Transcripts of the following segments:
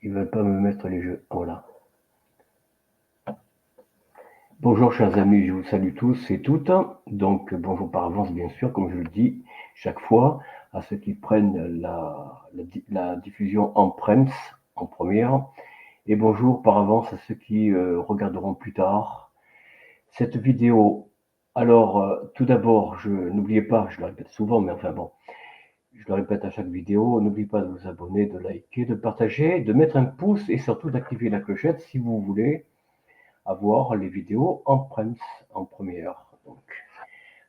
Ils veulent pas me mettre les jeux. Voilà. Bonjour chers amis, je vous salue tous et toutes. Donc bonjour par avance bien sûr, comme je le dis chaque fois, à ceux qui prennent la diffusion en prems, en première. Et bonjour par avance à ceux qui regarderont plus tard cette vidéo. Alors tout d'abord, n'oubliez pas, je le répète souvent, mais enfin bon, je le répète à chaque vidéo, n'oubliez pas de vous abonner, de liker, de partager, de mettre un pouce et surtout d'activer la clochette si vous voulez avoir les vidéos en prems, en première. Donc.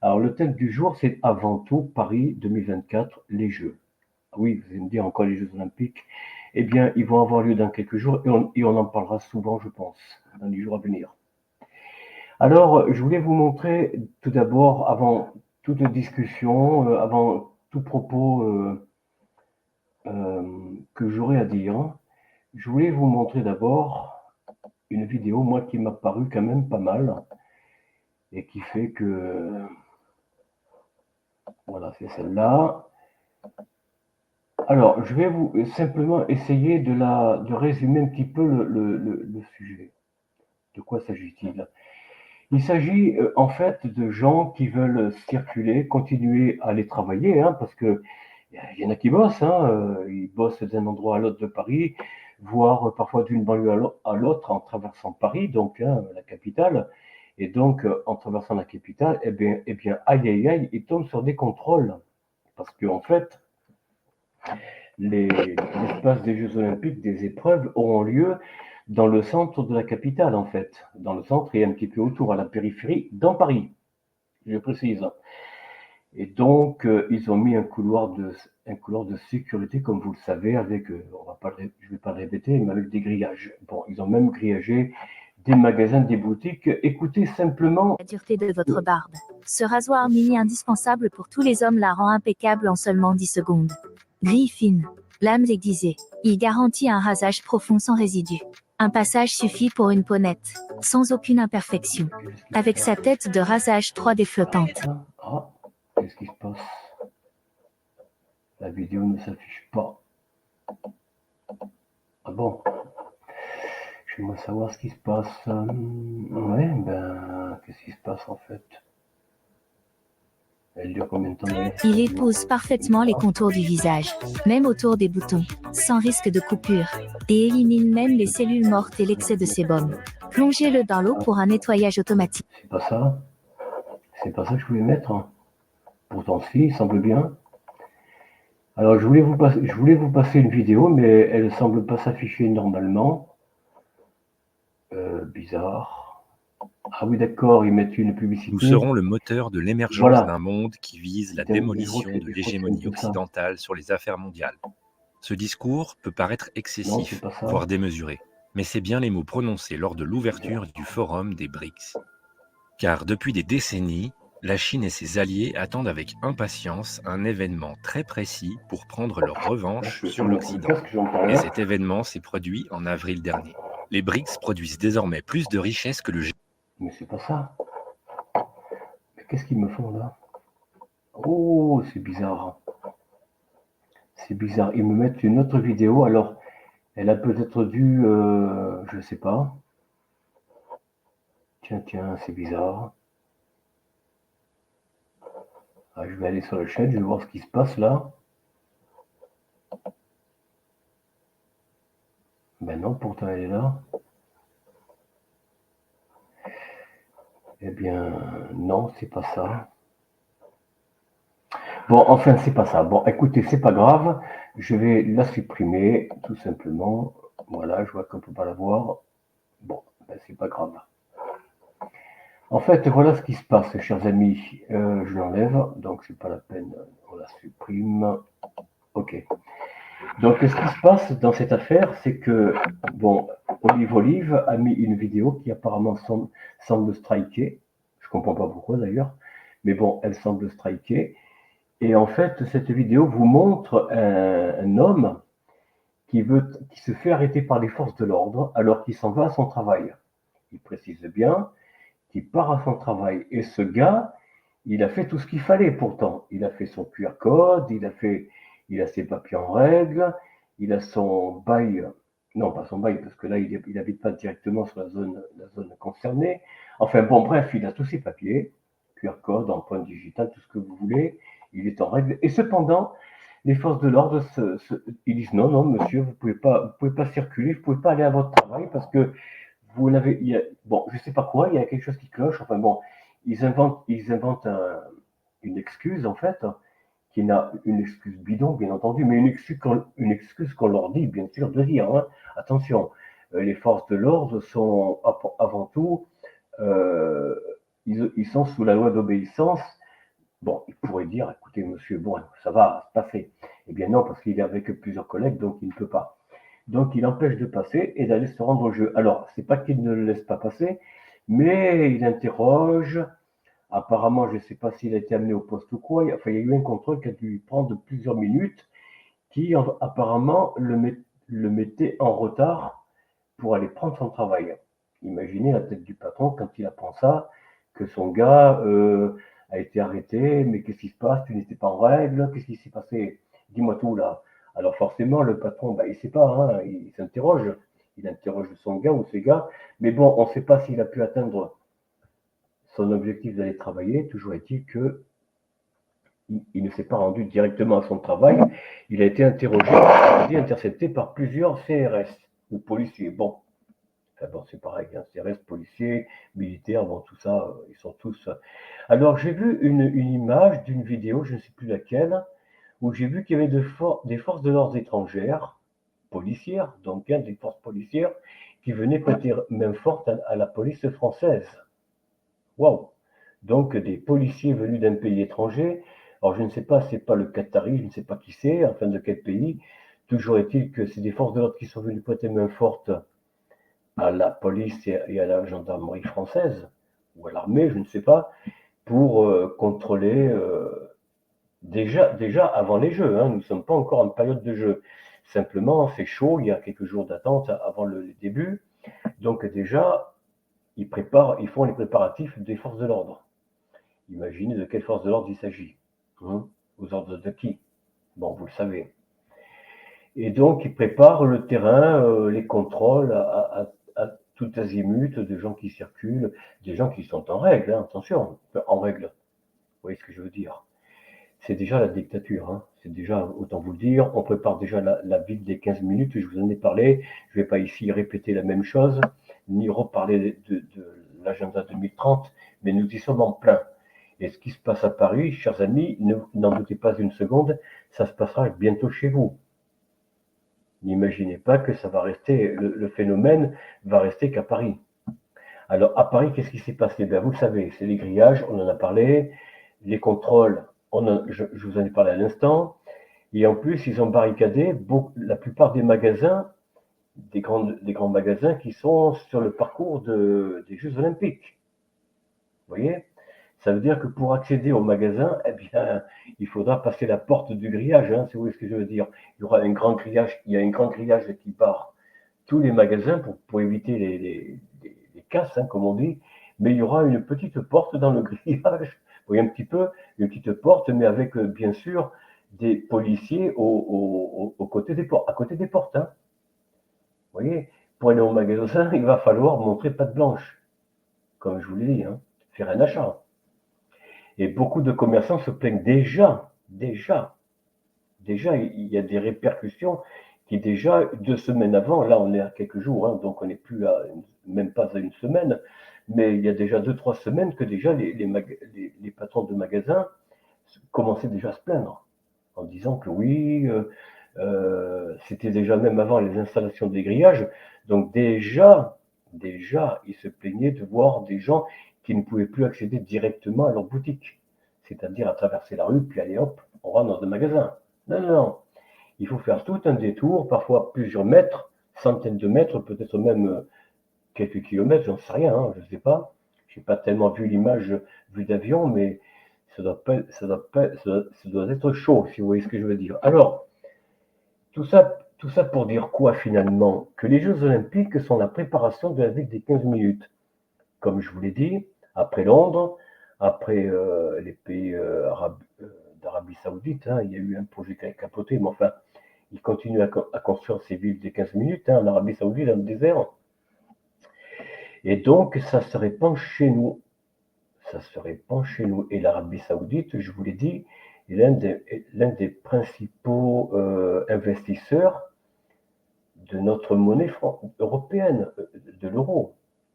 Alors le thème du jour, c'est avant tout Paris 2024, les Jeux. Oui, vous allez me dire encore les Jeux Olympiques. Eh bien, ils vont avoir lieu dans quelques jours et on en parlera souvent, je pense, dans les jours à venir. Alors, je voulais vous montrer tout d'abord, avant toute discussion, avant tout propos que j'aurais à dire, je voulais vous montrer d'abord une vidéo, moi, qui m'a paru quand même pas mal et qui fait que, voilà, c'est celle-là. Alors, je vais vous simplement essayer de résumer un petit peu le sujet. De quoi s'agit-il? Il s'agit en fait de gens qui veulent circuler, continuer à aller travailler, hein, parce que il y en a qui bossent, hein, ils bossent d'un endroit à l'autre de Paris, voire parfois d'une banlieue à l'autre en traversant Paris, donc hein, la capitale. Et donc, en traversant la capitale, eh bien, aïe aïe aïe, ils tombent sur des contrôles. Parce qu'en fait, l'espace des Jeux Olympiques, des épreuves auront lieu dans le centre de la capitale, en fait. Dans le centre et un petit peu autour, à la périphérie, dans Paris, je précise. Et donc, ils ont mis un couloir de sécurité, comme vous le savez, avec, je ne vais pas le répéter, mais avec des grillages. Bon, ils ont même grillagé des magasins, des boutiques. Écoutez simplement. La dureté de votre barbe. Ce rasoir mini indispensable pour tous les hommes la rend impeccable en seulement 10 secondes. Gris fine, lames aiguisées. Il garantit un rasage profond sans résidus. Un passage suffit pour une peau nette, sans aucune imperfection. Avec sa tête de rasage 3D flottante. Ah, qu'est-ce qui se passe? La vidéo ne s'affiche pas. Ah bon? J'aimerais savoir ce qui se passe. Ouais, ben, qu'est-ce qui se passe en fait? Elle dure combien de temps d'ailleurs? Il épouse parfaitement les contours du visage, même autour des boutons, sans risque de coupure, et élimine même les cellules mortes et l'excès de sébum. Plongez-le dans l'eau pour un nettoyage automatique. C'est pas ça? C'est pas ça que je voulais mettre. Pourtant, si, il semble bien. Alors, je voulais vous passer une vidéo, mais elle ne semble pas s'afficher normalement. Bizarre. Ah oui, d'accord, ils mettent une publicité. Nous serons le moteur de l'émergence Voilà. d'un monde qui vise la Je crois démolition que de c'est l'hégémonie un peu ça. occidentale sur les affaires mondiales. Ce discours peut paraître Non, c'est excessif, pas ça. voire démesuré, mais c'est bien les mots prononcés lors de l'ouverture du forum des BRICS. Car depuis des décennies, la Chine et ses alliés attendent avec impatience un événement très précis pour prendre leur revanche sur l'Occident. Et cet événement s'est produit en avril dernier. Les BRICS produisent désormais plus de richesses que le G. Mais c'est pas ça. Mais qu'est-ce qu'ils me font là? Oh, c'est bizarre. C'est bizarre. Ils me mettent une autre vidéo. Alors, elle a peut-être dû, je sais pas. Tiens, c'est bizarre. Ah, je vais aller sur le chat, je vais voir ce qui se passe là. Ben non, pourtant elle est là. Eh bien, non, c'est pas ça. Bon, enfin, c'est pas ça. Bon, écoutez, c'est pas grave. Je vais la supprimer, tout simplement. Voilà, je vois qu'on peut pas la voir. Bon, ben, c'est pas grave. En fait, voilà ce qui se passe, chers amis. Je l'enlève, donc c'est pas la peine. On la supprime. Ok. Donc, ce qui se passe dans cette affaire, c'est que, bon, Olive a mis une vidéo qui apparemment semble striker. Je comprends pas pourquoi d'ailleurs, mais bon, elle semble striker. Et en fait, cette vidéo vous montre un homme qui se fait arrêter par les forces de l'ordre alors qu'il s'en va à son travail. Il précise bien qu'il part à son travail. Et ce gars, il a fait tout ce qu'il fallait pourtant. Il a fait son QR code, il a ses papiers en règle, il a son bail Non, pas son bail, parce que là, il n'habite pas directement sur la zone concernée. Enfin bon, bref, il a tous ses papiers, QR code, empreinte digitale, tout ce que vous voulez. Il est en règle. Et cependant, les forces de l'ordre, ils disent non, non, monsieur, vous pouvez pas circuler, vous pouvez pas aller à votre travail parce que vous n'avez, bon, je sais pas quoi, il y a quelque chose qui cloche. Enfin bon, ils inventent une excuse en fait, qui n'a une excuse bidon, bien entendu, mais une excuse qu'on leur dit, bien sûr, de dire, hein, attention, les forces de l'ordre sont avant tout, euh, ils sont sous la loi d'obéissance. Bon, il pourrait dire, écoutez, monsieur, bon, ça va se passer. Eh bien non, parce qu'il est avec plusieurs collègues, donc il ne peut pas. Donc il empêche de passer et d'aller se rendre au jeu. Alors, c'est pas qu'il ne le laisse pas passer, mais il interroge. Apparemment, je ne sais pas s'il a été amené au poste ou quoi. Enfin, il y a eu un contrôle qui a dû prendre plusieurs minutes, qui apparemment le mettait en retard pour aller prendre son travail. Imaginez la tête du patron quand il apprend ça, que son gars a été arrêté, mais qu'est-ce qui se passe? Tu n'étais pas en règle? Qu'est-ce qui s'est passé? Dis-moi tout là. Alors forcément, le patron, bah, il ne sait pas, hein, il s'interroge. Il interroge son gars ou ses gars, mais bon, on ne sait pas s'il a pu atteindre son objectif d'aller travailler. Toujours est-il que il ne s'est pas rendu directement à son travail. Il a été interrogé, intercepté par plusieurs CRS ou policiers. Bon, bon, c'est pareil, hein, CRS, policiers, militaires, bon, tout ça, ils sont tous. Alors, j'ai vu une image d'une vidéo, je ne sais plus laquelle, où j'ai vu qu'il y avait des forces de l'ordre étrangères, policières, donc des forces policières, qui venaient prêter main forte à la police française. Waouh! Donc, des policiers venus d'un pays étranger. Alors, je ne sais pas, c'est pas le Qatari, je ne sais pas qui c'est, enfin de quel pays. Toujours est-il que c'est des forces de l'ordre qui sont venues prêter main forte à la police et à la gendarmerie française, ou à l'armée, je ne sais pas, pour contrôler déjà avant les Jeux. Hein, nous ne sommes pas encore en période de jeu. Simplement, c'est chaud, il y a quelques jours d'attente avant le début. Donc déjà, ils font les préparatifs des forces de l'ordre. Imaginez de quelle force de l'ordre il s'agit. Hein, aux ordres de qui? Bon, vous le savez. Et donc, ils préparent le terrain, les contrôles à tout azimut de gens qui circulent, des gens qui sont en règle, hein, attention, en règle. Vous voyez ce que je veux dire? C'est déjà la dictature, hein. C'est déjà, autant vous le dire, on prépare déjà la ville des 15 minutes, je vous en ai parlé, je ne vais pas ici répéter la même chose, ni reparler de l'agenda 2030, mais nous y sommes en plein. Et ce qui se passe à Paris, chers amis, n'en doutez pas une seconde, ça se passera bientôt chez vous. N'imaginez pas que ça va rester, le phénomène va rester qu'à Paris. Alors, à Paris, qu'est-ce qui s'est passé? Ben, vous le savez, c'est les grillages, on en a parlé, les contrôles, je vous en ai parlé à l'instant, et en plus, ils ont barricadé la plupart des magasins, des grands magasins qui sont sur le parcours des Jeux Olympiques. Vous voyez? Ça veut dire que pour accéder au magasin, eh bien, il faudra passer la porte du grillage, hein, si vous voyez ce que je veux dire. Il y aura un grand grillage, il y a un grand grillage qui part tous les magasins pour éviter les casses, hein, comme on dit, mais il y aura une petite porte dans le grillage, vous voyez un petit peu, une petite porte, mais avec bien sûr des policiers au côté des portes, à côté des portes. Hein. Vous voyez, pour aller au magasin, il va falloir montrer patte blanche, comme je vous l'ai dit, hein, faire un achat. Et beaucoup de commerçants se plaignent déjà, il y a des répercussions qui déjà 2 semaines avant, là on est à quelques jours, hein, donc on n'est plus même pas à une semaine, mais il y a déjà 2-3 semaines que déjà les patrons de magasins commençaient déjà à se plaindre en disant que oui, c'était déjà même avant les installations des grillages, donc déjà, ils se plaignaient de voir des gens qui ne pouvaient plus accéder directement à leur boutique, c'est-à-dire à traverser la rue, puis aller hop, on rentre dans le magasin. Non, non, non. Il faut faire tout un détour, parfois plusieurs mètres, centaines de mètres, peut-être même quelques kilomètres, j'en sais rien, hein, je ne sais pas. Je n'ai pas tellement vu l'image vue d'avion, mais ça doit être chaud, si vous voyez ce que je veux dire. Alors, tout ça pour dire quoi finalement? Que les Jeux Olympiques sont la préparation de la ville des 15 minutes. Comme je vous l'ai dit, après Londres, après les pays d'Arabie Saoudite, hein, il y a eu un projet qui a capoté, mais enfin, Ils continuent à construire ces villes des 15 minutes, en Arabie Saoudite, dans le désert. Et donc, ça se répand chez nous. Ça se répand chez nous. Et l'Arabie Saoudite, je vous l'ai dit, est l'un des principaux investisseurs de notre monnaie européenne, de l'euro.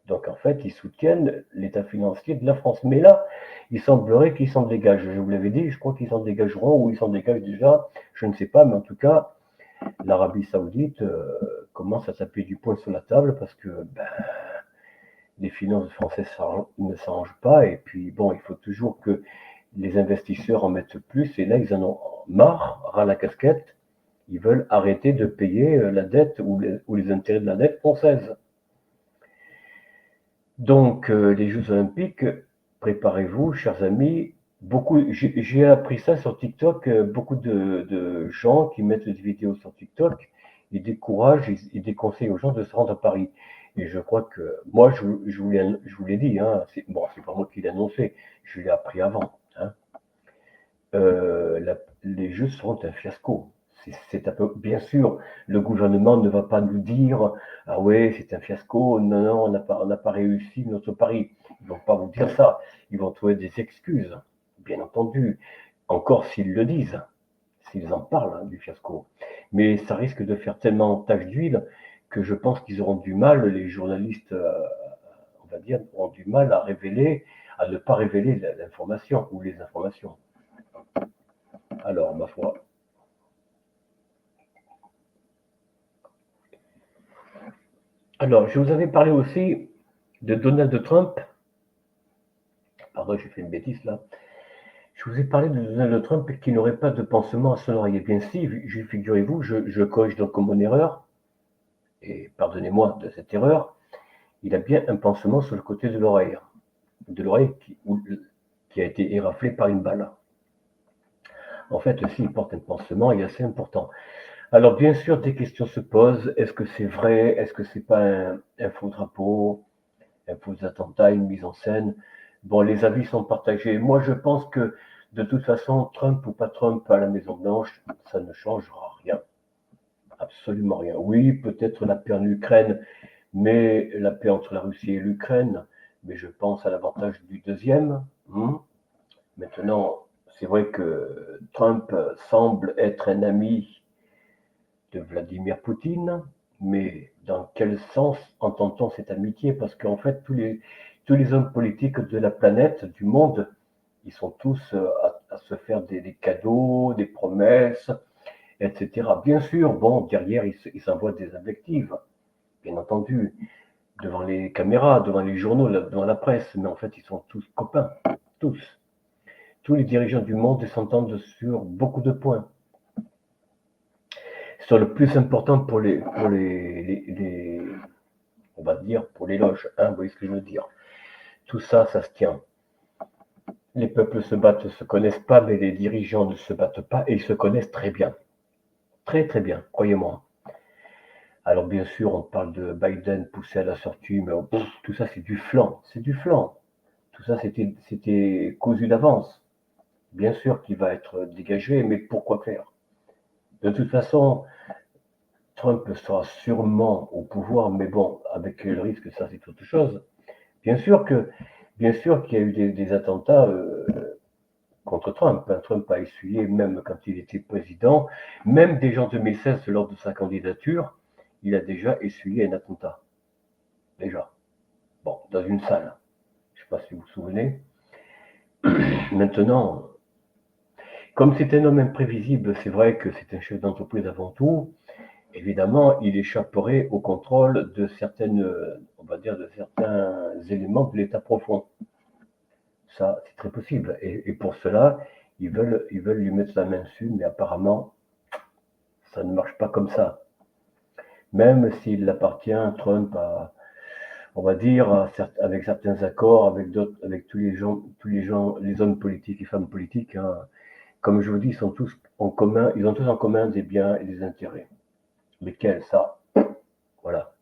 Donc en fait, ils soutiennent l'état financier de la France. Mais là, il semblerait qu'ils s'en dégagent. Je vous l'avais dit, je crois qu'ils s'en dégageront ou ils s'en dégagent déjà, je ne sais pas, mais en tout cas, l'Arabie Saoudite commence à taper du poing sur la table parce que les finances françaises ne s'arrangent pas. Et puis bon, il faut toujours que les investisseurs en mettent plus. Et là, ils en ont marre, ras la casquette. Ils veulent arrêter de payer la dette ou les intérêts de la dette française. Donc, les Jeux Olympiques, préparez-vous, chers amis. J'ai appris ça sur TikTok. Beaucoup de gens qui mettent des vidéos sur TikTok, ils découragent, ils déconseillent aux gens de se rendre à Paris. Et je crois que moi, je vous l'ai dit, hein, c'est pas moi qui l'ai annoncé, je l'ai appris avant. Hein. Les Jeux seront un fiasco. Bien sûr, le gouvernement ne va pas nous dire ah ouais, c'est un fiasco, non, on n'a pas réussi notre pari. Ils vont pas vous dire ça. Ils vont trouver des excuses, bien entendu. Encore s'ils le disent, s'ils en parlent du fiasco. Mais ça risque de faire tellement tache d'huile que je pense qu'ils auront du mal, les journalistes, on va dire, auront du mal à ne pas révéler l'information ou les informations. Alors, ma foi. Alors, je vous avais parlé aussi de Donald Trump. Pardon, j'ai fait une bêtise là. Je vous ai parlé de Donald Trump qui n'aurait pas de pansement à son oreiller. Bien si, figurez-vous, je corrige donc mon erreur, et pardonnez-moi de cette erreur, il a bien un pansement sur le côté de l'oreille qui a été éraflé par une balle. En fait, s'il porte un pansement, il est assez important. Alors bien sûr, des questions se posent. Est-ce que c'est vrai? Est-ce que c'est pas un faux drapeau, un faux attentat, une mise en scène? Bon, les avis sont partagés. Moi, je pense que de toute façon, Trump ou pas Trump à la Maison-Blanche, ça ne changera rien. Absolument rien. Oui, peut-être la paix en Ukraine, mais la paix entre la Russie et l'Ukraine, mais je pense à l'avantage du deuxième. Maintenant, c'est vrai que Trump semble être un ami de Vladimir Poutine, mais dans quel sens entend-on cette amitié? Parce qu'en fait, tous les hommes politiques de la planète, du monde, ils sont tous à se faire des cadeaux, des promesses, etc. Bien sûr, bon, derrière, ils s'envoient des invectives, bien entendu, devant les caméras, devant les journaux, devant la presse, mais en fait, ils sont tous copains, tous. Tous les dirigeants du monde s'entendent sur beaucoup de points. Sur le plus important pour on va dire, pour les loges, hein, vous voyez ce que je veux dire. Tout ça, ça se tient. Les peuples se battent, ne se connaissent pas, mais les dirigeants ne se battent pas et ils se connaissent très bien. Très très bien, croyez-moi. Alors bien sûr, on parle de Biden poussé à la sortie, mais tout ça c'est du flanc, c'est du flanc. Tout ça c'était cousu d'avance. Bien sûr qu'il va être dégagé, mais pourquoi faire? De toute façon, Trump sera sûrement au pouvoir, mais bon, avec le risque, ça c'est autre chose. Bien sûr qu'il y a eu des attentats contre Trump. Trump a essuyé, même quand il était président, même déjà en 2016, lors de sa candidature, il a déjà essuyé un attentat. Déjà. Bon, dans une salle. Je ne sais pas si vous vous souvenez. Maintenant, comme c'est un homme imprévisible, c'est vrai que c'est un chef d'entreprise avant tout. Évidemment, il échapperait au contrôle de on va dire, de certains éléments de l'état profond. Ça, c'est très possible. Et pour cela, ils veulent lui mettre la main dessus, mais apparemment, ça ne marche pas comme ça. Même s'il appartient, Trump, on va dire, avec certains accords, avec tous les hommes politiques et femmes politiques, hein, comme je vous dis, ils ont tous en commun des biens et des intérêts. Lesquels, ça? Voilà.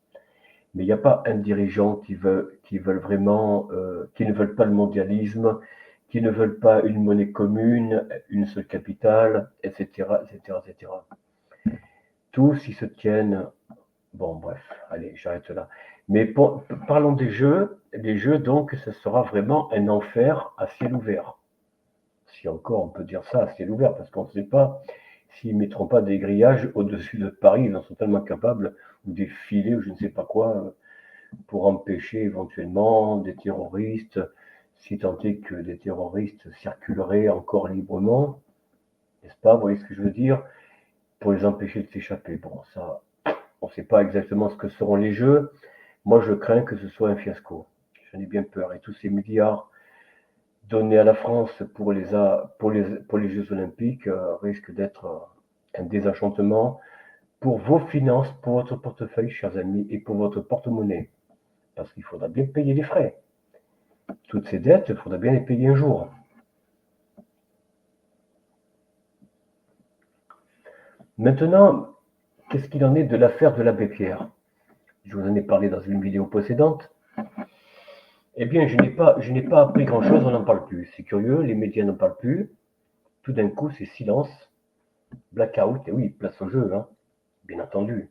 Mais il n'y a pas un dirigeant qui ne veulent pas le mondialisme, qui ne veulent pas une monnaie commune, une seule capitale, etc., etc., etc. tous ils se tiennent. Bon, bref, allez, j'arrête là. Mais parlons des jeux. Les jeux, donc, ce sera vraiment un enfer à ciel ouvert. Si encore on peut dire ça à ciel ouvert, parce qu'on ne sait pas s'ils ne mettront pas des grillages au-dessus de Paris, ils en sont tellement capables, ou des filets, ou je ne sais pas quoi, pour empêcher éventuellement des terroristes, si tant est que des terroristes circuleraient encore librement, n'est-ce pas? Vous voyez ce que je veux dire? Pour les empêcher de s'échapper. Bon, ça, on ne sait pas exactement ce que seront les jeux. Moi, je crains que ce soit un fiasco. J'en ai bien peur. Et tous ces milliards donnés à la France pour les Jeux Olympiques risquent d'être un désenchantement pour vos finances, pour votre portefeuille, chers amis, et pour votre porte-monnaie. Parce qu'il faudra bien payer les frais. Toutes ces dettes, il faudra bien les payer un jour. Maintenant, qu'est-ce qu'il en est de l'affaire de l'abbé Pierre? Je vous en ai parlé dans une vidéo précédente. Eh bien, je n'ai pas appris grand-chose, on n'en parle plus. C'est curieux, les médias n'en parlent plus. Tout d'un coup, c'est silence, blackout, et oui, place au jeu, hein, bien entendu.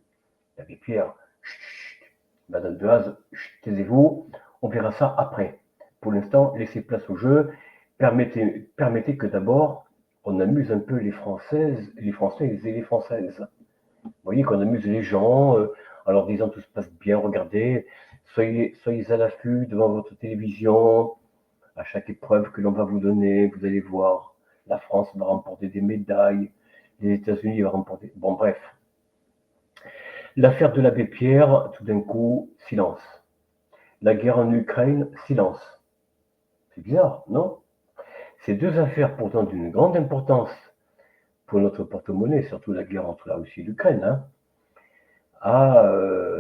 L'abbé Pierre, chut, Madame Dehaze, taisez-vous, on verra ça après. Pour l'instant, laissez place au jeu. Permettez que d'abord, on amuse un peu les Françaises, les Français et les Françaises. Vous voyez qu'on amuse les gens, en leur disant tout se passe bien, regardez, soyez à l'affût devant votre télévision, à chaque épreuve que l'on va vous donner, vous allez voir, la France va remporter des médailles, les États-Unis vont remporter. Bon, bref. L'affaire de l'abbé Pierre, tout d'un coup, silence. La guerre en Ukraine, silence. C'est bizarre, non? Ces deux affaires pourtant d'une grande importance pour notre porte-monnaie, surtout la guerre entre la Russie et l'Ukraine, hein, a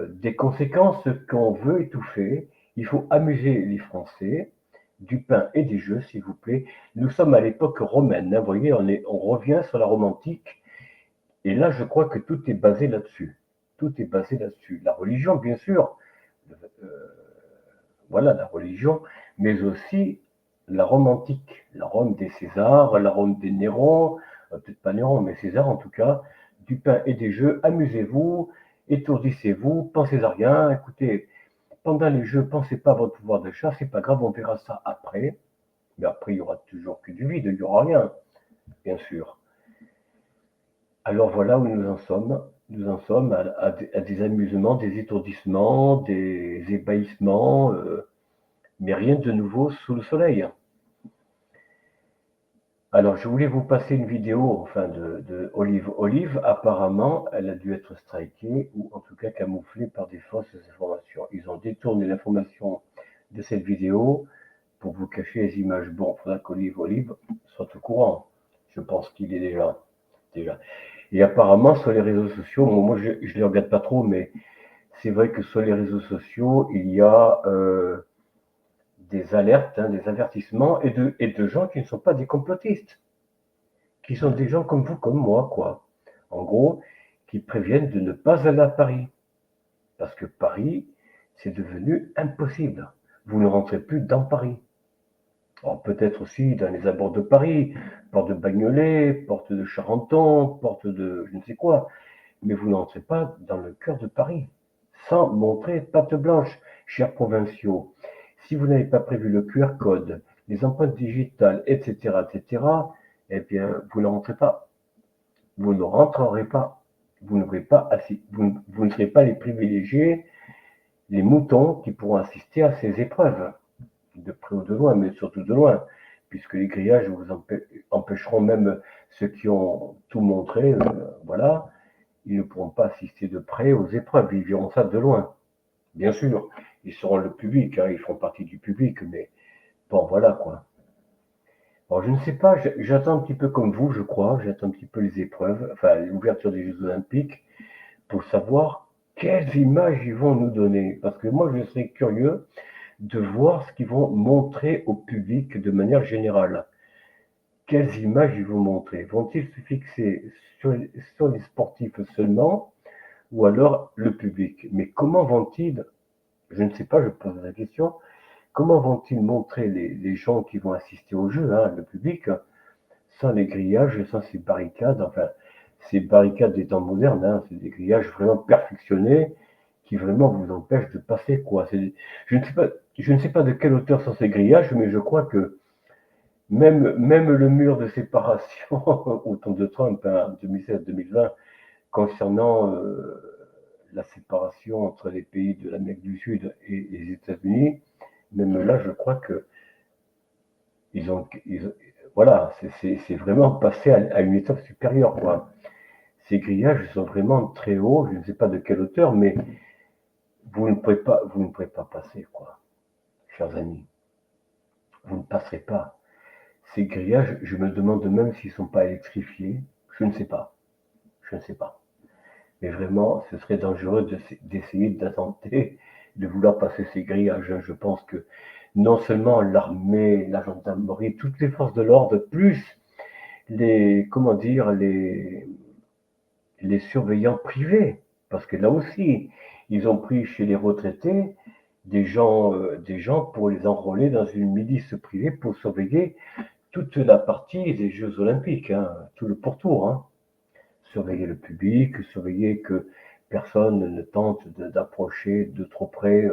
des conséquences qu'on veut étouffer. Il faut amuser les Français, du pain et des jeux, s'il vous plaît. Nous sommes à l'époque romaine, hein, vous voyez, on revient sur la romantique, et là, je crois que tout est basé là-dessus. Tout est basé là-dessus. La religion, bien sûr, euh, voilà, la religion, mais aussi la romantique, la Rome des Césars, la Rome des Néron, peut-être pas Néron, mais César en tout cas, du pain et des jeux, amusez-vous, étourdissez-vous, pensez à rien, écoutez, pendant les jeux, pensez pas à votre pouvoir d'achat, c'est pas grave, on verra ça après, mais après il y aura toujours que du vide, il y aura rien, bien sûr. Alors voilà où nous en sommes à des amusements, des étourdissements, des ébahissements, mais rien de nouveau sous le soleil. Alors, je voulais vous passer une vidéo, enfin, de Olive. Olive, apparemment, elle a dû être strikée ou en tout cas camouflée par des fausses informations. Ils ont détourné l'information de cette vidéo pour vous cacher les images. Bon, il faudra qu'Olive soit au courant. Je pense qu'il est déjà. Et apparemment, sur les réseaux sociaux, moi je ne les regarde pas trop, mais c'est vrai que sur les réseaux sociaux, il y a des alertes, hein, des avertissements et de gens qui ne sont pas des complotistes, qui sont des gens comme vous, comme moi, quoi. En gros, qui préviennent de ne pas aller à Paris. Parce que Paris, c'est devenu impossible. Vous ne rentrez plus dans Paris. Alors peut-être aussi dans les abords de Paris, porte de Bagnolet, porte de Charenton, porte de je ne sais quoi, mais vous n'entrez pas dans le cœur de Paris, sans montrer patte blanche, chers provinciaux. Si vous n'avez pas prévu le QR code, les empreintes digitales, etc., eh bien, vous ne rentrez pas. Vous ne rentrerez pas. Vous n'aurez pas assis, vous ne serez pas les privilégiés, les moutons qui pourront assister à ces épreuves, de près ou de loin, mais surtout de loin, puisque les grillages vous empêcheront même ceux qui ont tout montré, voilà, ils ne pourront pas assister de près aux épreuves, ils verront ça de loin. Bien sûr, ils seront le public, hein, ils feront partie du public, mais bon, voilà quoi. Alors, je ne sais pas, j'attends un petit peu comme vous, je crois, j'attends un petit peu les épreuves, enfin l'ouverture des Jeux Olympiques, pour savoir quelles images ils vont nous donner. Parce que moi, je serais curieux de voir ce qu'ils vont montrer au public de manière générale. Quelles images ils vont montrer? Vont-ils se fixer sur les sportifs seulement ou alors le public? Mais comment vont-ils, je ne sais pas, je pose la question, comment vont-ils montrer les gens qui vont assister au jeu, hein, le public, sans les grillages, sans ces barricades, enfin, ces barricades des temps modernes, hein, c'est des grillages vraiment perfectionnés qui vraiment vous empêchent de passer, quoi. Je ne sais pas de quelle hauteur sont ces grillages, mais je crois que même le mur de séparation au temps de Trump, hein, 2016-2020, concernant la séparation entre les pays de l'Amérique du Sud et les États-Unis, même là, je crois que voilà, c'est vraiment passé à une étape supérieure, quoi. Ces grillages sont vraiment très hauts, je ne sais pas de quelle hauteur, mais vous ne pourrez pas passer, quoi, chers amis. Vous ne passerez pas. Ces grillages, je me demande même s'ils ne sont pas électrifiés. Je ne sais pas. Je ne sais pas. Mais vraiment, ce serait dangereux d'essayer d'attenter, de vouloir passer ces grillages. Je pense que non seulement l'armée, la gendarmerie, toutes les forces de l'ordre, plus comment dire, les surveillants privés, parce que là aussi, ils ont pris chez les retraités des gens pour les enrôler dans une milice privée pour surveiller toute la partie des Jeux Olympiques, hein, tout le pourtour, hein. Surveiller le public, surveiller que personne ne tente d'approcher de trop près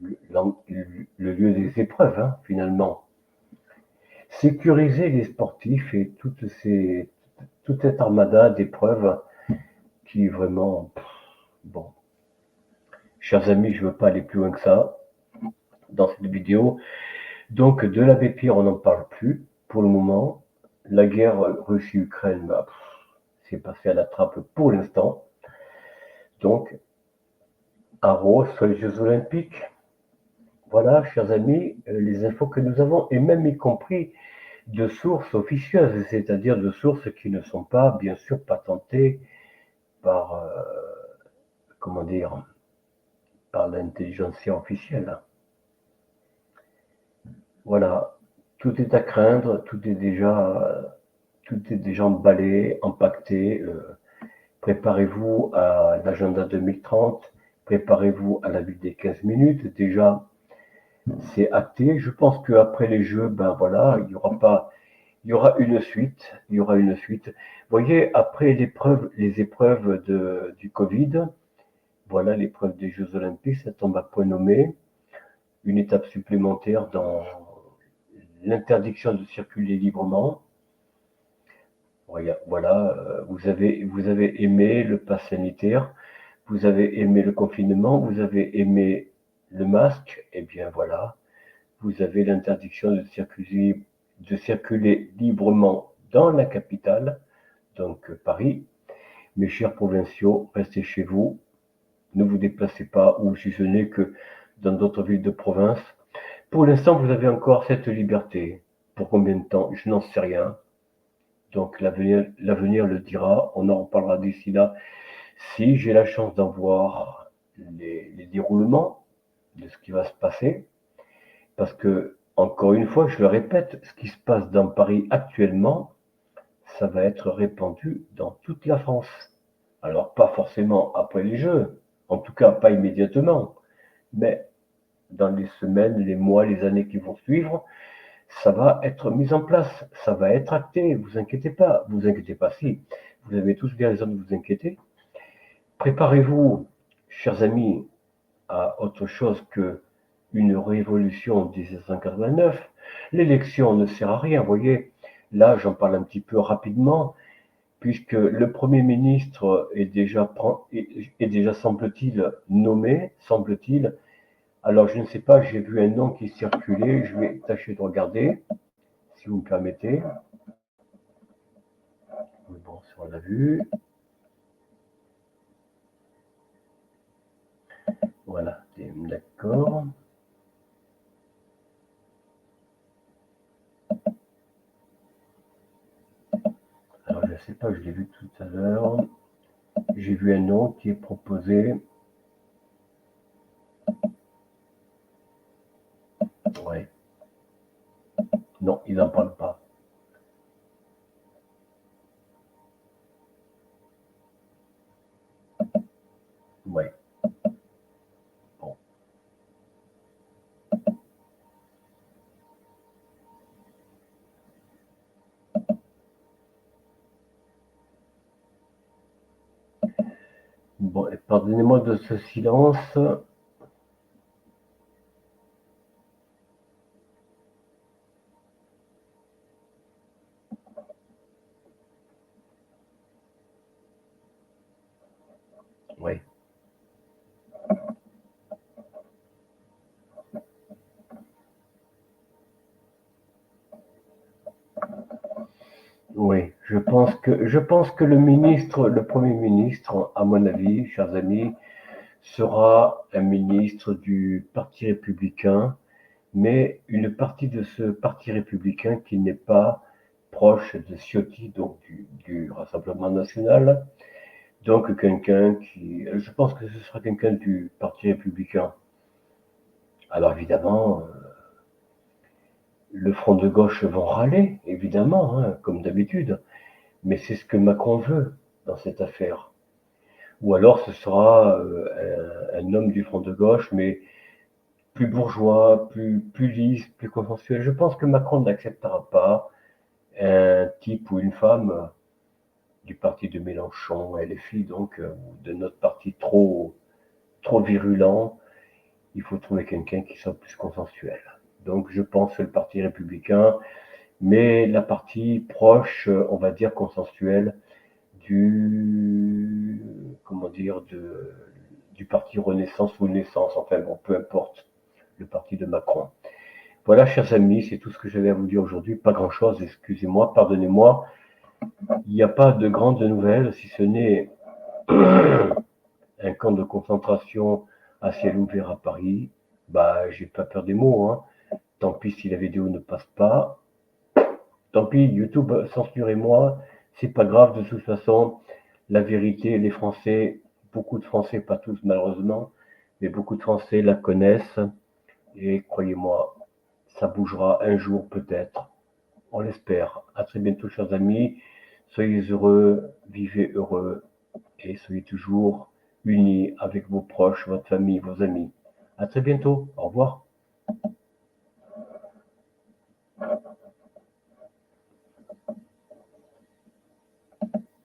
le lieu des épreuves, hein, finalement. Sécuriser les sportifs et toute cette armada d'épreuves qui vraiment, bon. Chers amis, je ne veux pas aller plus loin que ça dans cette vidéo. Donc, de l'abbé Pierre, on n'en parle plus pour le moment. La guerre Russie-Ukraine, bah, c'est passé à la trappe pour l'instant. Donc, à Rose, sur les Jeux Olympiques, voilà, chers amis, les infos que nous avons, et même y compris de sources officieuses, c'est-à-dire de sources qui ne sont pas, bien sûr, patentées par, comment dire, par l'intelligence officielle. Voilà, tout est à craindre, tout est déjà emballé, empaqueté. Préparez-vous à l'agenda 2030, préparez-vous à la vie des 15 minutes. Déjà, c'est acté. Je pense qu'après les Jeux, ben voilà, il y aura une suite, il y aura une suite. Vous voyez, après les épreuves du Covid, voilà, l'épreuve des Jeux Olympiques, ça tombe à point nommé. Une étape supplémentaire dans l'interdiction de circuler librement. Voilà, vous avez aimé le pass sanitaire, vous avez aimé le confinement, vous avez aimé le masque, et bien voilà, vous avez l'interdiction de circuler librement dans la capitale, donc Paris. Mes chers provinciaux, restez chez vous, ne vous déplacez pas, ou si ce n'est que dans d'autres villes de province. Pour l'instant, vous avez encore cette liberté. Pour combien de temps? Je n'en sais rien. Donc l'avenir le dira, on en reparlera d'ici là. Si j'ai la chance d'en voir les déroulements de ce qui va se passer, parce que, encore une fois, je le répète, ce qui se passe dans Paris actuellement, ça va être répandu dans toute la France. Alors pas forcément après les Jeux, en tout cas pas immédiatement, mais dans les semaines, les mois, les années qui vont suivre, ça va être mis en place, ça va être acté, vous inquiétez pas si, vous avez tous bien raison de vous inquiéter. Préparez-vous, chers amis, à autre chose que une révolution de 1789. L'élection ne sert à rien, vous voyez. Là, j'en parle un petit peu rapidement, puisque le Premier ministre est déjà semble-t-il, nommé, semble-t-il. Alors, je ne sais pas, j'ai vu un nom qui circulait, je vais tâcher de regarder, si vous me permettez. Bon, si on l'a vu. Voilà, d'accord. Alors, je ne sais pas, je l'ai vu tout à l'heure. J'ai vu un nom qui est proposé. Ouais. Non, il n'en parle pas. Ouais. Bon. Bon, et pardonnez-moi de ce silence. Oui. Oui, je pense que le Premier ministre, à mon avis, chers amis, sera un ministre du Parti républicain, mais une partie de ce Parti républicain qui n'est pas proche de Ciotti, donc du Rassemblement national. Donc quelqu'un qui, je pense que ce sera quelqu'un du Parti républicain. Alors évidemment, le front de gauche vont râler, évidemment, hein, comme d'habitude, mais c'est ce que Macron veut dans cette affaire. Ou alors ce sera un homme du front de gauche, mais plus bourgeois, plus lisse, plus consensuel. Je pense que Macron n'acceptera pas un type ou une femme du parti de Mélenchon, LFI, donc, de notre parti trop virulent. Il faut trouver quelqu'un qui soit plus consensuel. Donc je pense que le parti républicain, mais la partie proche, on va dire consensuelle, du, comment dire, du parti Renaissance ou Naissance, enfin bon, peu importe, le parti de Macron. Voilà, chers amis, c'est tout ce que j'avais à vous dire aujourd'hui. Pas grand-chose, excusez-moi, pardonnez-moi. Il n'y a pas de grandes nouvelles, si ce n'est un camp de concentration à ciel ouvert à Paris. Bah, j'ai pas peur des mots, hein. Tant pis si la vidéo ne passe pas. Tant pis, YouTube, censurez-moi. C'est pas grave, de toute façon. La vérité, les Français, beaucoup de Français, pas tous malheureusement, mais beaucoup de Français la connaissent. Et croyez-moi, ça bougera un jour peut-être. On l'espère. À très bientôt, chers amis. Soyez heureux, vivez heureux et soyez toujours unis avec vos proches, votre famille, vos amis. À très bientôt. Au revoir.